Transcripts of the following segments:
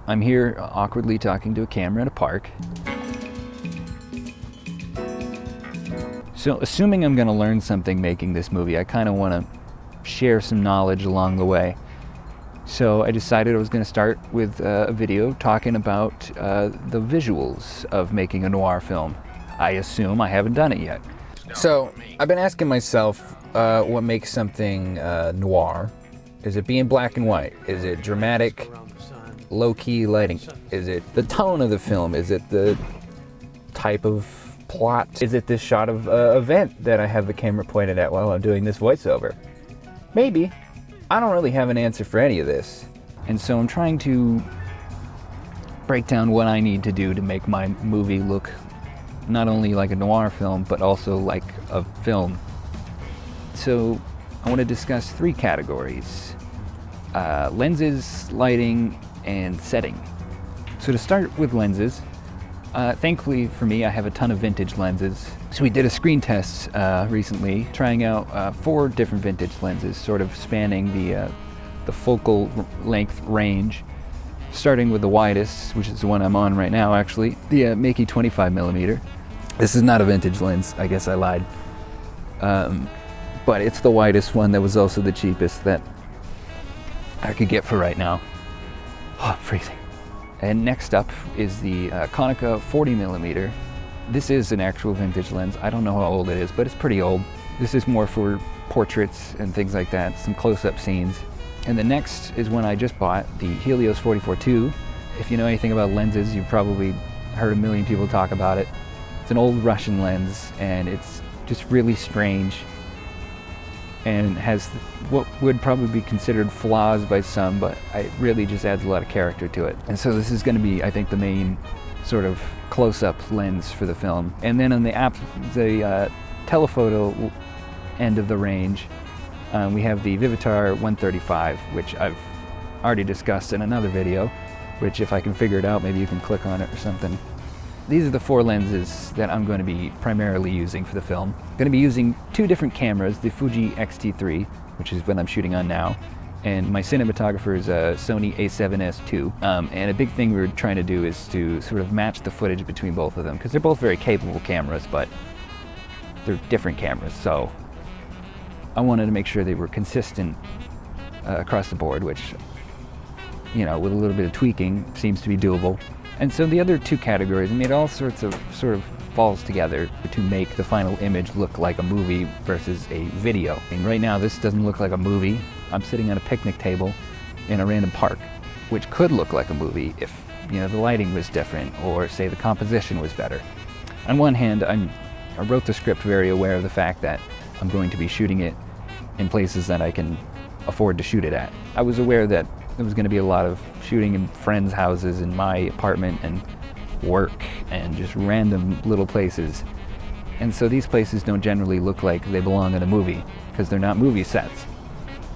I'm here awkwardly talking to a camera in a park. So assuming I'm gonna learn something making this movie, I kind of want to share some knowledge along the way. So I decided I was gonna start with a video talking about the visuals of making a noir film. I assume I haven't done it yet. So I've been asking myself what makes something noir. Is it being black and white? Is it dramatic, low-key lighting? Is it the tone of the film? Is it the type of plot? Is it this shot of event that I have the camera pointed at while I'm doing this voiceover? Maybe. I don't really have an answer for any of this. And so I'm trying to break down what I need to do to make my movie look not only like a noir film, but also like a film. So I want to discuss three categories: lenses, lighting, and setting. So to start with lenses, thankfully for me, I have a ton of vintage lenses. So we did a screen test recently, trying out 4 different vintage lenses, sort of spanning the focal length range, starting with the widest, which is the one I'm on right now actually, the Makey 25mm. This is not a vintage lens, I guess I lied. But it's the widest one that was also the cheapest that I could get for right now. Oh, I'm freezing. And next up is the Konica 40mm. This is an actual vintage lens. I don't know how old it is, but it's pretty old. This is more for portraits and things like that, some close-up scenes. And the next is one I just bought, the Helios 44-2. If you know anything about lenses, you've probably heard a million people talk about it. It's an old Russian lens, and it's just really strange and has what would probably be considered flaws by some, but it really just adds a lot of character to it. And so this is going to be, I think, the main sort of close-up lens for the film. And then on the telephoto end of the range, we have the Vivitar 135, which I've already discussed in another video, which if I can figure it out, maybe you can click on it or something. These are the 4 lenses that I'm going to be primarily using for the film. I'm going to be using 2 different cameras, the Fuji X-T3, which is what I'm shooting on now, and my cinematographer is a Sony A7S II. And a big thing we're trying to do is to sort of match the footage between both of them, because they're both very capable cameras, but they're different cameras, so I wanted to make sure they were consistent across the board, which, you know, with a little bit of tweaking seems to be doable. And so the other 2 categories, I mean, it all sort of falls together to make the final image look like a movie versus a video. And right now, this doesn't look like a movie. I'm sitting on a picnic table in a random park, which could look like a movie if, you know, the lighting was different or, say, the composition was better. On one hand, I wrote the script very aware of the fact that I'm going to be shooting it in places that I can afford to shoot it at. I was aware that there was going to be a lot of shooting in friends' houses, in my apartment, and work, and just random little places. And so these places don't generally look like they belong in a movie, because they're not movie sets.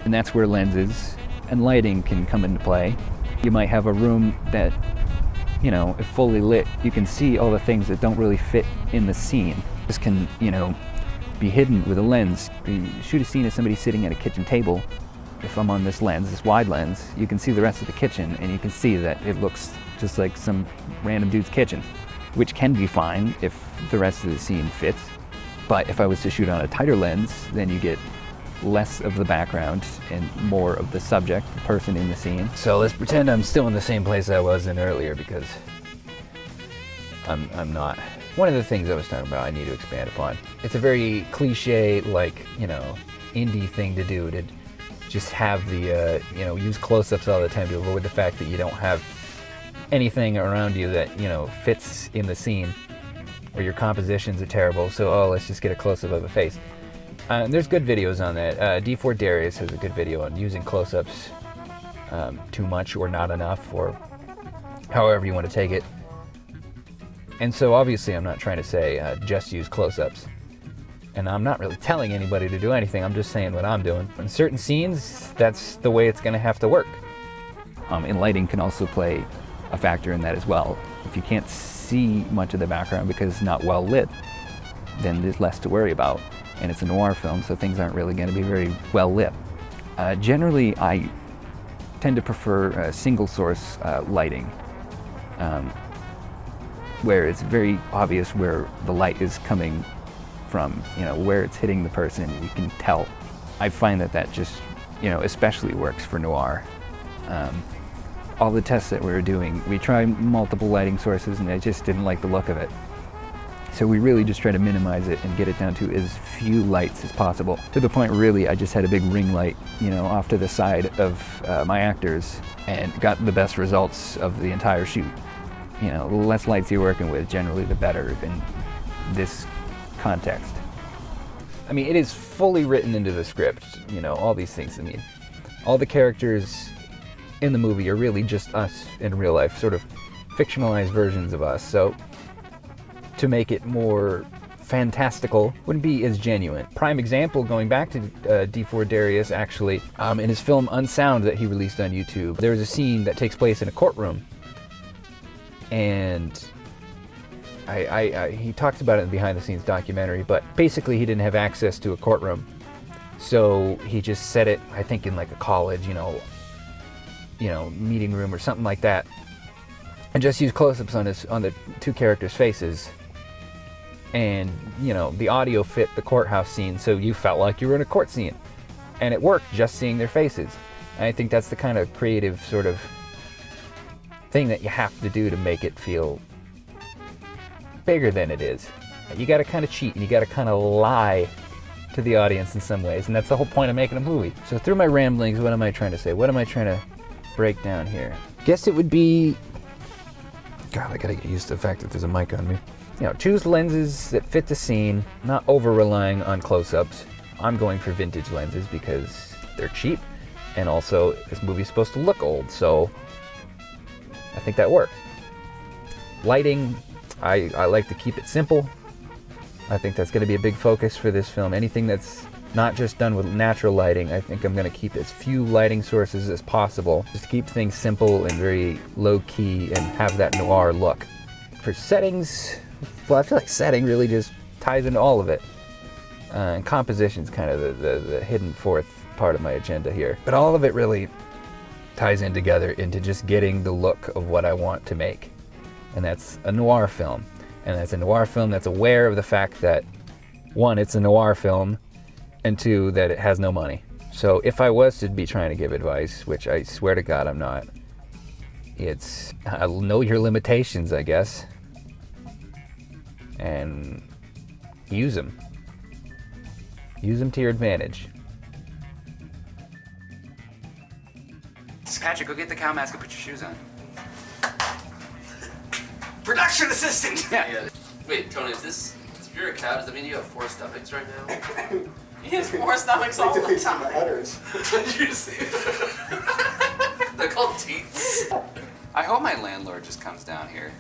And that's where lenses and lighting can come into play. You might have a room that, you know, if fully lit, you can see all the things that don't really fit in the scene. This can, you know, be hidden with a lens. You shoot a scene of somebody sitting at a kitchen table. If I'm on this lens, this wide lens, you can see the rest of the kitchen, and you can see that it looks just like some random dude's kitchen, which can be fine if the rest of the scene fits. But if I was to shoot on a tighter lens, then you get less of the background and more of the subject, the person in the scene. So let's pretend I'm still in the same place I was in earlier, because I'm not. One of the things I was talking about I need to expand upon. It's a very cliche, like, you know, indie thing to do, to just have the, you know, use close-ups all the time to avoid the fact that you don't have anything around you that, you know, fits in the scene, or your compositions are terrible, so, oh, let's just get a close-up of a face. There's good videos on that. D4 Darius has a good video on using close-ups too much or not enough, or however you want to take it. And so obviously I'm not trying to say just use close-ups. And I'm not really telling anybody to do anything, I'm just saying what I'm doing. In certain scenes, that's the way it's going to have to work. And lighting can also play a factor in that as well. If you can't see much of the background because it's not well lit, then there's less to worry about. And it's a noir film, so things aren't really going to be very well lit. Generally, I tend to prefer single source lighting, where it's very obvious where the light is coming from, you know, where it's hitting the person, you can tell. I find that just, you know, especially works for noir. All the tests that we were doing, we tried multiple lighting sources and I just didn't like the look of it. So we really just try to minimize it and get it down to as few lights as possible. To the point, really, I just had a big ring light, you know, off to the side of my actors and got the best results of the entire shoot. You know, the less lights you're working with, generally the better in this context. I mean, it is fully written into the script, you know, all these things. I mean, all the characters in the movie are really just us in real life, sort of fictionalized versions of us. So to make it more fantastical wouldn't be as genuine. Prime example, going back to D4 Darius, actually, in his film Unsound that he released on YouTube, there's a scene that takes place in a courtroom. And he talks about it in the behind the scenes documentary, but basically he didn't have access to a courtroom. So he just set it, I think, in like a college, you know, meeting room or something like that. And just used close-ups on the two characters' faces. And, you know, the audio fit the courthouse scene, so you felt like you were in a court scene. And it worked, just seeing their faces. And I think that's the kind of creative sort of thing that you have to do to make it feel bigger than it is. You gotta kind of cheat, and you gotta kind of lie to the audience in some ways, and that's the whole point of making a movie. So through my ramblings, what am I trying to say? What am I trying to break down here? Guess it would be... God, I gotta get used to the fact that there's a mic on me. You know, choose lenses that fit the scene, not over-relying on close-ups. I'm going for vintage lenses because they're cheap, and also this movie's supposed to look old, so I think that works. Lighting, I like to keep it simple. I think that's gonna be a big focus for this film. Anything that's not just done with natural lighting, I think I'm gonna keep as few lighting sources as possible, just to keep things simple and very low-key and have that noir look. For settings, well, I feel like setting really just ties into all of it. And composition's kind of the hidden fourth part of my agenda here. But all of it really ties in together into just getting the look of what I want to make. And that's a noir film. And that's a noir film that's aware of the fact that, one, it's a noir film, and two, that it has no money. So if I was to be trying to give advice, which I swear to God I'm not, it's know your limitations, I guess, and use them. Use them to your advantage. Patrick, go get the cow mask and put your shoes on. Production assistant! Yeah. Wait, Tony, if you're a cow, does that mean you have 4 stomachs right now? He has 4 stomachs all the time. Did you see? They're called teats. I hope my landlord just comes down here.